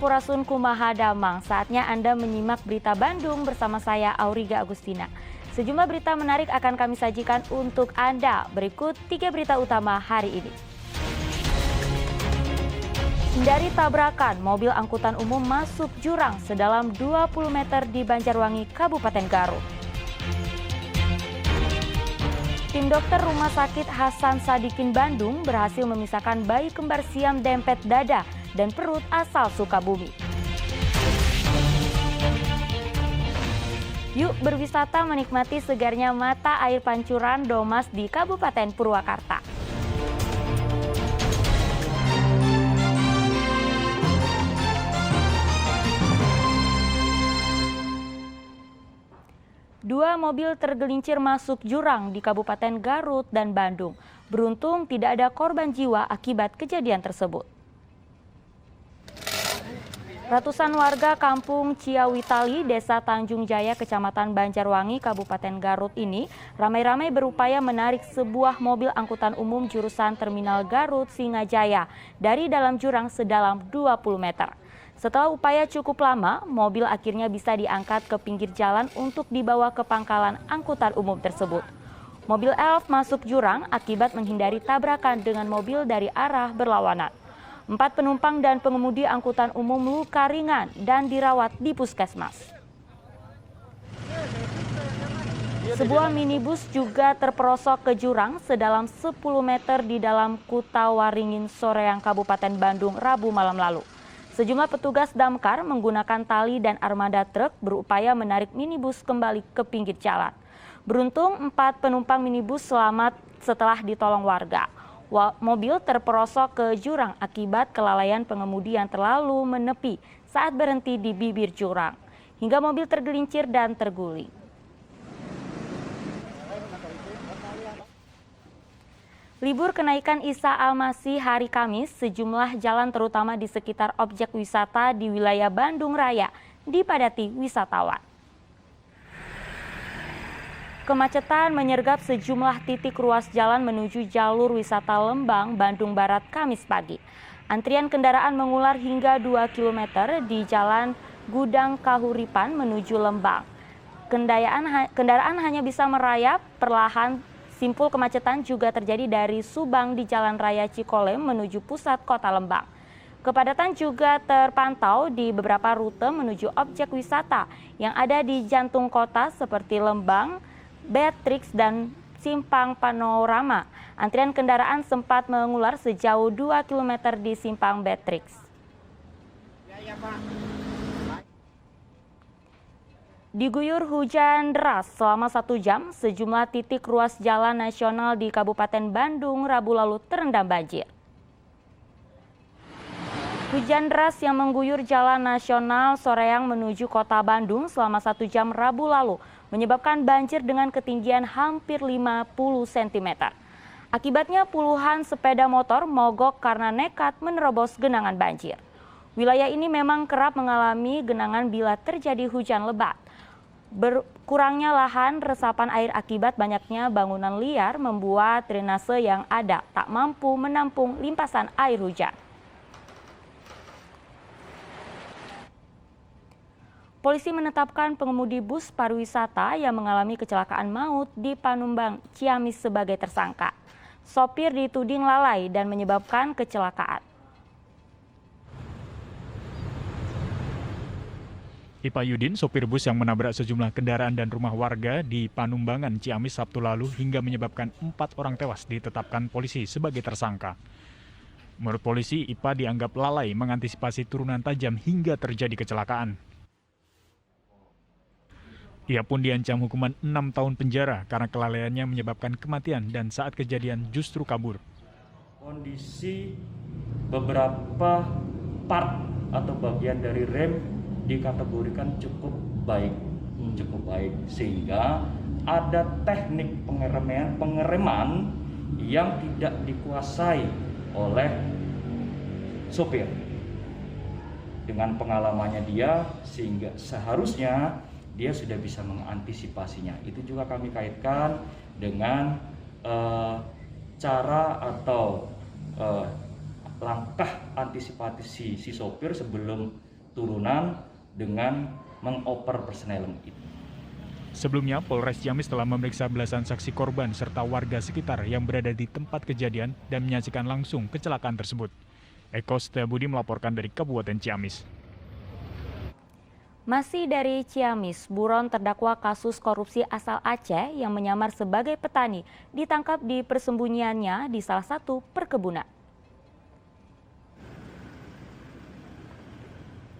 Sampurasun kumaha damang, saatnya Anda menyimak berita Bandung bersama saya Auriga Agustina. Sejumlah berita menarik akan kami sajikan untuk Anda. Berikut 3 berita utama hari ini. Dari tabrakan, mobil angkutan umum masuk jurang sedalam 20 meter di Banjarwangi, Kabupaten Garut. Tim dokter Rumah Sakit Hasan Sadikin Bandung berhasil memisahkan bayi kembar siam dempet dada dan perut asal Sukabumi. Yuk berwisata menikmati segarnya mata air pancuran Domas di Kabupaten Purwakarta. Dua mobil tergelincir masuk jurang di Kabupaten Garut dan Bandung. Beruntung tidak ada korban jiwa akibat kejadian tersebut. Ratusan warga kampung Ciawitali, Desa Tanjung Jaya, Kecamatan Banjarwangi, Kabupaten Garut ini ramai-ramai berupaya menarik sebuah mobil angkutan umum jurusan Terminal Garut Singajaya dari dalam jurang sedalam 20 meter. Setelah upaya cukup lama, mobil akhirnya bisa diangkat ke pinggir jalan untuk dibawa ke pangkalan angkutan umum tersebut. Mobil elf masuk jurang akibat menghindari tabrakan dengan mobil dari arah berlawanan. 4 penumpang dan pengemudi angkutan umum luka ringan dan dirawat di puskesmas. Sebuah minibus juga terperosok ke jurang sedalam 10 meter di dalam Kutawaringin, Soreang, Kabupaten Bandung, Rabu malam lalu. Sejumlah petugas damkar menggunakan tali dan armada truk berupaya menarik minibus kembali ke pinggir jalan. Beruntung 4 penumpang minibus selamat setelah ditolong warga. Mobil terperosok ke jurang akibat kelalaian pengemudi yang terlalu menepi saat berhenti di bibir jurang, hingga mobil tergelincir dan terguling. Libur kenaikan Isa Al-Masih hari Kamis, sejumlah jalan terutama di sekitar objek wisata di wilayah Bandung Raya dipadati wisatawan. Kemacetan menyergap sejumlah titik ruas jalan menuju jalur wisata Lembang, Bandung Barat, Kamis pagi. Antrian kendaraan mengular hingga 2 km di Jalan Gudang Kahuripan menuju Lembang. Kendaraan hanya bisa merayap perlahan. Simpul kemacetan juga terjadi dari Subang di Jalan Raya Cikolem menuju pusat kota Lembang. Kepadatan juga terpantau di beberapa rute menuju objek wisata yang ada di jantung kota seperti Lembang, Beatrix, dan Simpang Panorama. Antrian kendaraan sempat mengular sejauh 2 km di Simpang Beatrix. Diguyur hujan deras selama 1 jam, sejumlah titik ruas jalan nasional di Kabupaten Bandung Rabu lalu terendam banjir. Hujan deras yang mengguyur jalan nasional Soreang menuju kota Bandung selama 1 jam Rabu lalu menyebabkan banjir dengan ketinggian hampir 50 cm. Akibatnya puluhan sepeda motor mogok karena nekat menerobos genangan banjir. Wilayah ini memang kerap mengalami genangan bila terjadi hujan lebat. Berkurangnya lahan resapan air akibat banyaknya bangunan liar membuat drainase yang ada tak mampu menampung limpasan air hujan. Polisi menetapkan pengemudi bus pariwisata yang mengalami kecelakaan maut di Panumbang, Ciamis sebagai tersangka. Sopir dituding lalai dan menyebabkan kecelakaan. Ipa Yudin, sopir bus yang menabrak sejumlah kendaraan dan rumah warga di Panumbangan, Ciamis Sabtu lalu hingga menyebabkan 4 orang tewas ditetapkan polisi sebagai tersangka. Menurut polisi, Ipa dianggap lalai mengantisipasi turunan tajam hingga terjadi kecelakaan. Ia pun diancam hukuman 6 tahun penjara karena kelalaiannya menyebabkan kematian dan saat kejadian justru kabur. Kondisi beberapa part atau bagian dari rem dikategorikan cukup baik sehingga ada teknik pengereman yang tidak dikuasai oleh sopir. Dengan pengalamannya dia, sehingga seharusnya dia sudah bisa mengantisipasinya. Itu juga kami kaitkan dengan cara atau langkah antisipasi si sopir sebelum turunan dengan mengoper persneling itu. Sebelumnya, Polres Ciamis telah memeriksa belasan saksi korban serta warga sekitar yang berada di tempat kejadian dan menyaksikan langsung kecelakaan tersebut. Eko Setiabudi melaporkan dari Kabupaten Ciamis. Masih dari Ciamis, buron terdakwa kasus korupsi asal Aceh yang menyamar sebagai petani ditangkap di persembunyiannya di salah satu perkebunan.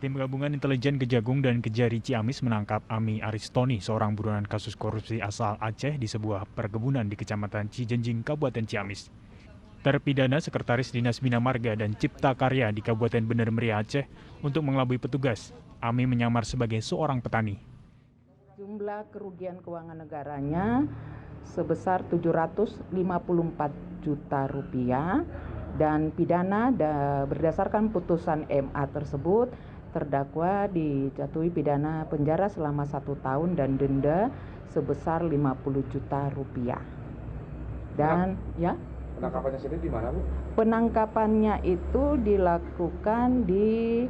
Tim gabungan intelijen Kejagung dan Kejari Ciamis menangkap Ami Aristoni, seorang buronan kasus korupsi asal Aceh di sebuah perkebunan di Kecamatan Cijenjing, Kabupaten Ciamis. Terpidana Sekretaris Dinas Bina Marga dan Cipta Karya di Kabupaten Bener Meriah Aceh untuk mengelabui petugas. Ami menyamar sebagai seorang petani. Jumlah kerugian keuangan negaranya sebesar 754 juta rupiah dan pidana berdasarkan putusan MA tersebut terdakwa dijatuhi pidana penjara selama 1 tahun dan denda sebesar 50 juta rupiah. Dan penangkapannya sendiri di mana, Bu? Penangkapannya itu dilakukan di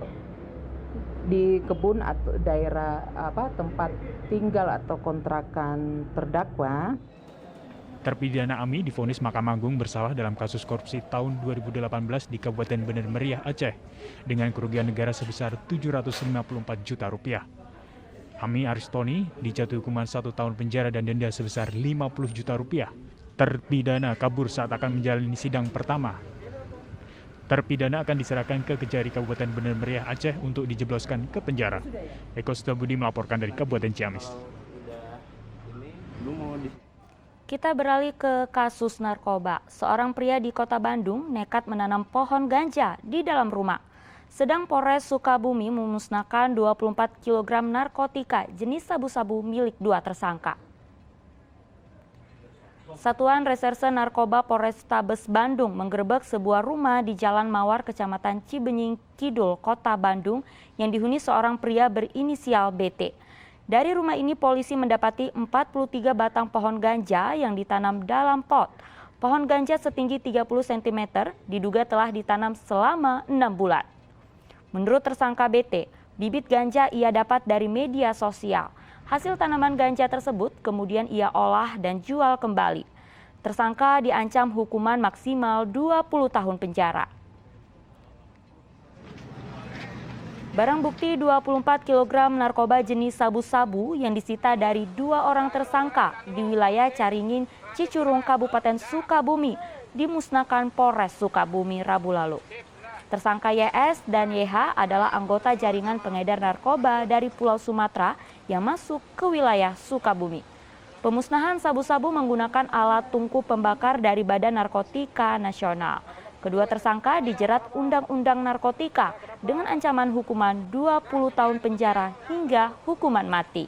kebun atau daerah tempat tinggal atau kontrakan terdakwa. Terpidana Ami divonis Mahkamah Agung bersalah dalam kasus korupsi tahun 2018 di Kabupaten Bener Meriah Aceh dengan kerugian negara sebesar 754 juta rupiah. Ami Aristoni dijatuhi hukuman 1 tahun penjara dan denda sebesar 50 juta rupiah. Terpidana kabur saat akan menjalani sidang pertama. Terpidana akan diserahkan ke Kejari Kabupaten Bener Meriah Aceh untuk dijebloskan ke penjara. Eko Setiabudi melaporkan dari Kabupaten Ciamis. Kita beralih ke kasus narkoba. Seorang pria di Kota Bandung nekat menanam pohon ganja di dalam rumah. Sedang Polres Sukabumi memusnahkan 24 kg narkotika jenis sabu-sabu milik 2 tersangka. Satuan Reserse Narkoba Polrestabes Bandung menggerebek sebuah rumah di Jalan Mawar, Kecamatan Cibenying Kidul, Kota Bandung yang dihuni seorang pria berinisial BT. Dari rumah ini polisi mendapati 43 batang pohon ganja yang ditanam dalam pot. Pohon ganja setinggi 30 cm diduga telah ditanam selama 6 bulan. Menurut tersangka BT, bibit ganja ia dapat dari media sosial. Hasil tanaman ganja tersebut kemudian ia olah dan jual kembali. Tersangka diancam hukuman maksimal 20 tahun penjara. Barang bukti 24 kg narkoba jenis sabu-sabu yang disita dari 2 orang tersangka di wilayah Caringin, Cicurung, Kabupaten Sukabumi dimusnahkan Polres Sukabumi Rabu lalu. Tersangka YS dan YH adalah anggota jaringan pengedar narkoba dari Pulau Sumatera yang masuk ke wilayah Sukabumi. Pemusnahan sabu-sabu menggunakan alat tungku pembakar dari Badan Narkotika Nasional. Kedua tersangka dijerat Undang-Undang Narkotika dengan ancaman hukuman 20 tahun penjara hingga hukuman mati.